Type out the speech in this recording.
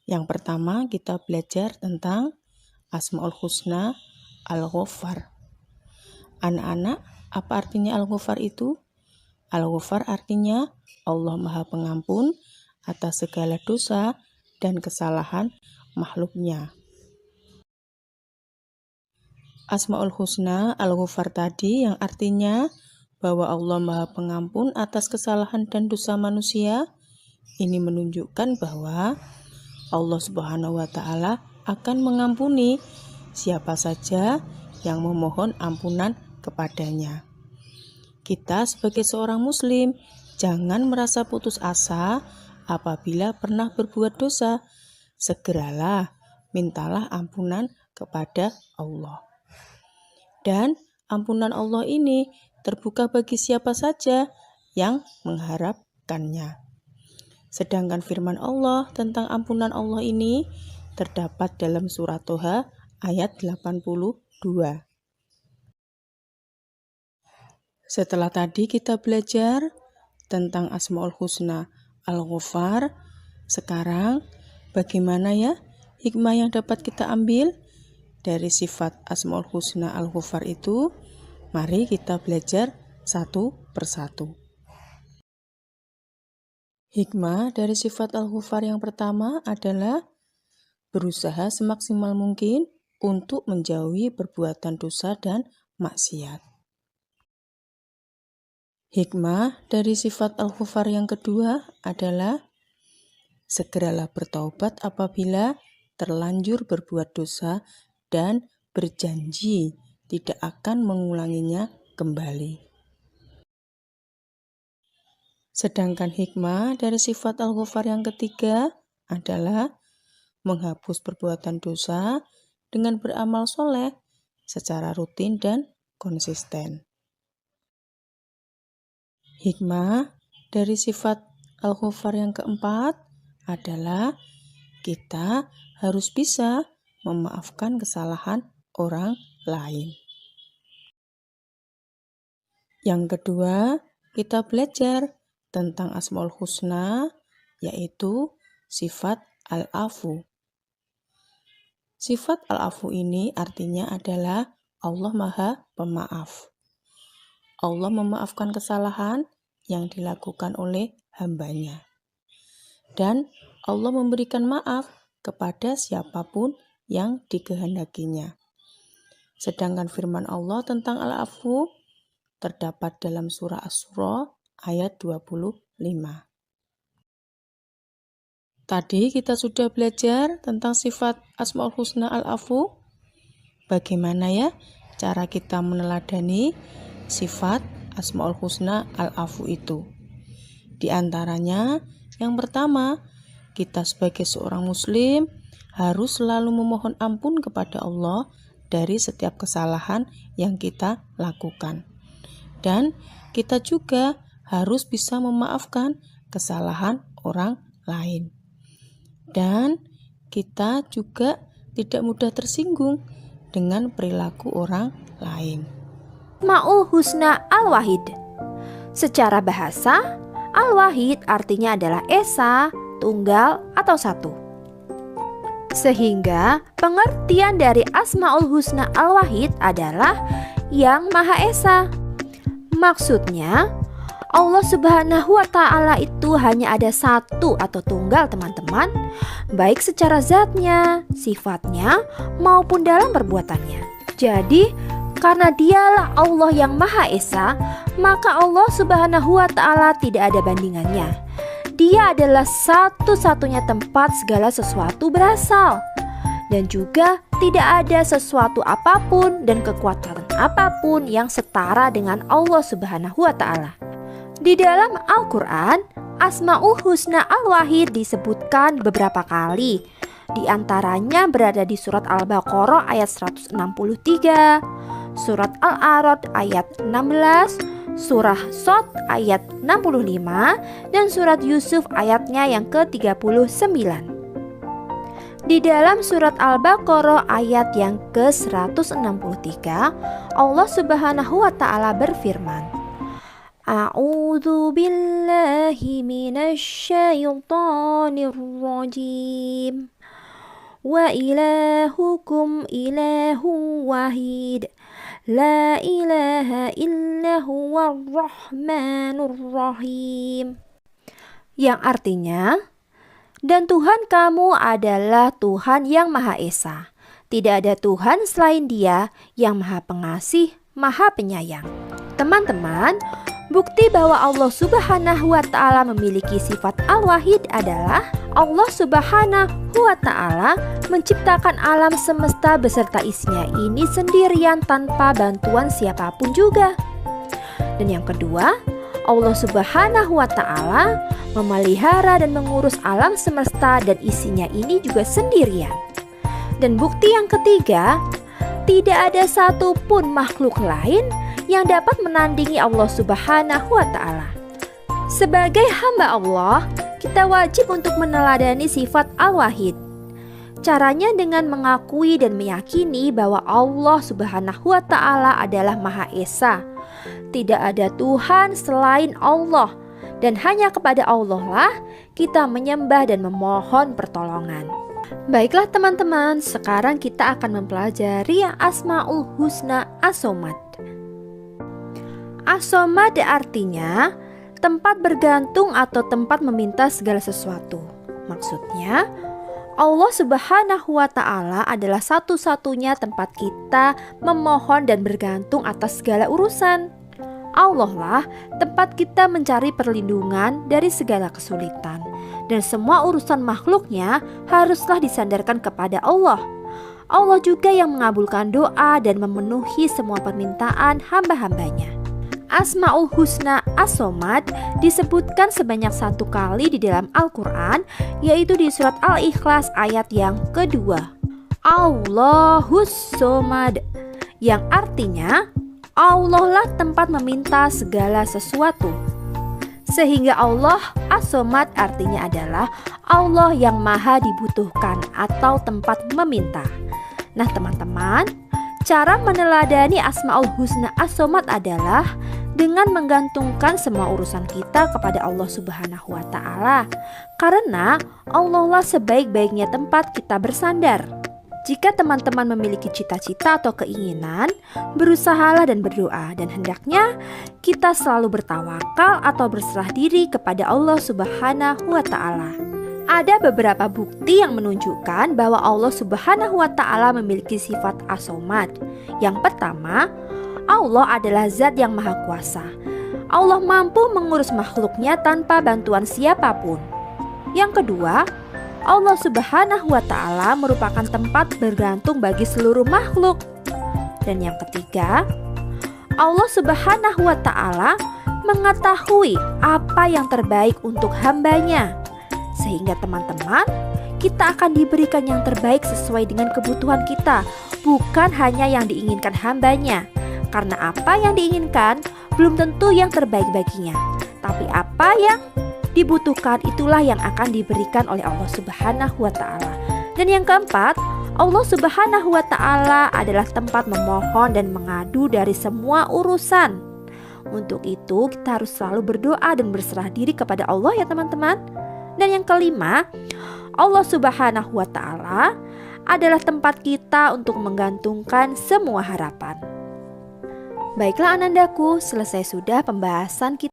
Yang pertama kita belajar tentang Asmaul Husna Al-Ghaffar. Anak-anak, apa artinya Al-Ghaffar itu? Al-Ghaffar artinya Allah Maha Pengampun atas segala dosa dan kesalahan makhluknya. Asmaul Husna Al-Ghaffar tadi yang artinya bahwa Allah Maha Pengampun atas kesalahan dan dosa manusia, ini menunjukkan bahwa Allah Subhanahu wa Ta'ala akan mengampuni siapa saja yang memohon ampunan kepadanya. Kita sebagai seorang muslim jangan merasa putus asa apabila pernah berbuat dosa. Segeralah mintalah ampunan kepada Allah. Dan ampunan Allah ini terbuka bagi siapa saja yang mengharapkannya. Sedangkan firman Allah tentang ampunan Allah ini terdapat dalam surat Toha ayat 82. Setelah tadi kita belajar tentang Asmaul Husna Al-Ghaffar, sekarang bagaimana ya hikmah yang dapat kita ambil dari sifat Asmaul Husna Al-Ghaffar itu? Mari kita belajar satu persatu. Hikmah dari sifat Al-Ghaffar yang pertama adalah berusaha semaksimal mungkin untuk menjauhi perbuatan dosa dan maksiat. Hikmah dari sifat Al-Ghaffar yang kedua adalah segeralah bertaubat apabila terlanjur berbuat dosa dan berjanji tidak akan mengulanginya kembali. Sedangkan hikmah dari sifat Al-Ghaffar yang ketiga adalah menghapus perbuatan dosa dengan beramal soleh secara rutin dan konsisten. Hikmah dari sifat Al-Ghaffar yang keempat adalah kita harus bisa memaafkan kesalahan orang lain. Yang kedua, kita belajar tentang Asmaul Husna, yaitu sifat Al-Afu. Sifat Al-Afu ini artinya adalah Allah Maha Pemaaf. Allah memaafkan kesalahan yang dilakukan oleh hambanya. Dan Allah memberikan maaf kepada siapapun yang dikehendakinya. Sedangkan firman Allah tentang Al-Afu terdapat dalam surah Asy-Syura ayat 25. Tadi kita sudah belajar tentang sifat Asmaul Husna Al-Afu. Bagaimana ya cara kita meneladani sifat Asmaul Husna Al-Afu itu? Di antaranya, yang pertama, kita sebagai seorang muslim harus selalu memohon ampun kepada Allah dari setiap kesalahan yang kita lakukan. Dan kita juga harus bisa memaafkan kesalahan orang lain. Dan kita juga tidak mudah tersinggung dengan perilaku orang lain. Asmaul Husna Al-Wahid. Secara bahasa, Al-Wahid artinya adalah esa, tunggal, atau satu. Sehingga pengertian dari Asmaul Husna Al-Wahid adalah yang Maha Esa. Maksudnya, Allah Subhanahu wa Ta'ala itu hanya ada satu atau tunggal, teman-teman, baik secara zatnya, sifatnya, maupun dalam perbuatannya. Jadi, karena dialah Allah yang Maha Esa, maka Allah Subhanahu wa Ta'ala tidak ada bandingannya. Dia adalah satu-satunya tempat segala sesuatu berasal. Dan juga tidak ada sesuatu apapun dan kekuatan apapun yang setara dengan Allah Subhanahu wa Ta'ala. Di dalam Al-Quran, Asmaul Husna Al-Wahid disebutkan beberapa kali. Di antaranya berada di surat Al-Baqarah ayat 163, surat Al-A'raf ayat 16, surah Shad ayat 65, dan surat Yusuf ayatnya yang ke-39. Di dalam surat Al-Baqarah ayat yang ke-163, Allah Subhanahu wa Ta'ala berfirman, A'udzu billahi minasyaitonir rajim. Wa ilahukum ilahu wahid. La ilaha illa huwar rahmanur rahim. Yang artinya, dan Tuhan kamu adalah Tuhan yang Maha Esa. Tidak ada Tuhan selain Dia yang Maha Pengasih, Maha Penyayang. Teman-teman, bukti bahwa Allah Subhanahu wa Ta'ala memiliki sifat Al-Wahid adalah Allah Subhanahu wa Ta'ala menciptakan alam semesta beserta isinya ini sendirian tanpa bantuan siapapun juga. Dan yang kedua, Allah Subhanahu wa Ta'ala memelihara dan mengurus alam semesta dan isinya ini juga sendirian. Dan bukti yang ketiga, tidak ada satupun makhluk lain yang dapat menandingi Allah Subhanahu wa Ta'ala. Sebagai hamba Allah, kita wajib untuk meneladani sifat Al-Wahid. Caranya dengan mengakui dan meyakini bahwa Allah Subhanahu wa Ta'ala adalah Maha Esa. Tidak ada Tuhan selain Allah, dan hanya kepada Allah lah kita menyembah dan memohon pertolongan. Baiklah teman-teman, sekarang kita akan mempelajari Asmaul Husna As-Somad. As-Somad artinya tempat bergantung atau tempat meminta segala sesuatu. Maksudnya, Allah Subhanahu wa Ta'ala adalah satu-satunya tempat kita memohon dan bergantung atas segala urusan. Allah lah tempat kita mencari perlindungan dari segala kesulitan. Dan semua urusan makhluknya haruslah disandarkan kepada Allah. Allah juga yang mengabulkan doa dan memenuhi semua permintaan hamba-hambanya. Asmaul Husna As-Somad disebutkan sebanyak 1 kali di dalam Al-Quran, yaitu di surat Al-Ikhlas ayat yang kedua. Allahus Somad, yang artinya Allah lah tempat meminta segala sesuatu. Sehingga Allah As-Somad artinya adalah Allah yang maha dibutuhkan atau tempat meminta. Nah teman-teman, cara meneladani Asmaul Husna As-Somad adalah dengan menggantungkan semua urusan kita kepada Allah Subhanahu wa Ta'ala. Karena Allah lah sebaik-baiknya tempat kita bersandar. Jika teman-teman memiliki cita-cita atau keinginan, berusahalah dan berdoa, dan hendaknya kita selalu bertawakal atau berserah diri kepada Allah Subhanahu wa Ta'ala. Ada beberapa bukti yang menunjukkan bahwa Allah Subhanahu wa Ta'ala memiliki sifat As-Somad. Yang pertama, Allah adalah zat yang maha kuasa. Allah mampu mengurus makhluknya tanpa bantuan siapapun. Yang kedua, Allah Subhanahu wa Ta'ala merupakan tempat bergantung bagi seluruh makhluk. Dan yang ketiga, Allah Subhanahu wa Ta'ala mengetahui apa yang terbaik untuk hambanya. Sehingga teman-teman, kita akan diberikan yang terbaik sesuai dengan kebutuhan kita, bukan hanya yang diinginkan hambanya. Karena apa yang diinginkan belum tentu yang terbaik baginya, tapi apa yang dibutuhkan itulah yang akan diberikan oleh Allah Subhanahu wa Ta'ala. Dan yang keempat, Allah Subhanahu wa Ta'ala adalah tempat memohon dan mengadu dari semua urusan. Untuk itu kita harus selalu berdoa dan berserah diri kepada Allah ya teman-teman. Dan yang kelima, Allah Subhanahu wa Ta'ala adalah tempat kita untuk menggantungkan semua harapan. Baiklah anandaku, selesai sudah pembahasan kita.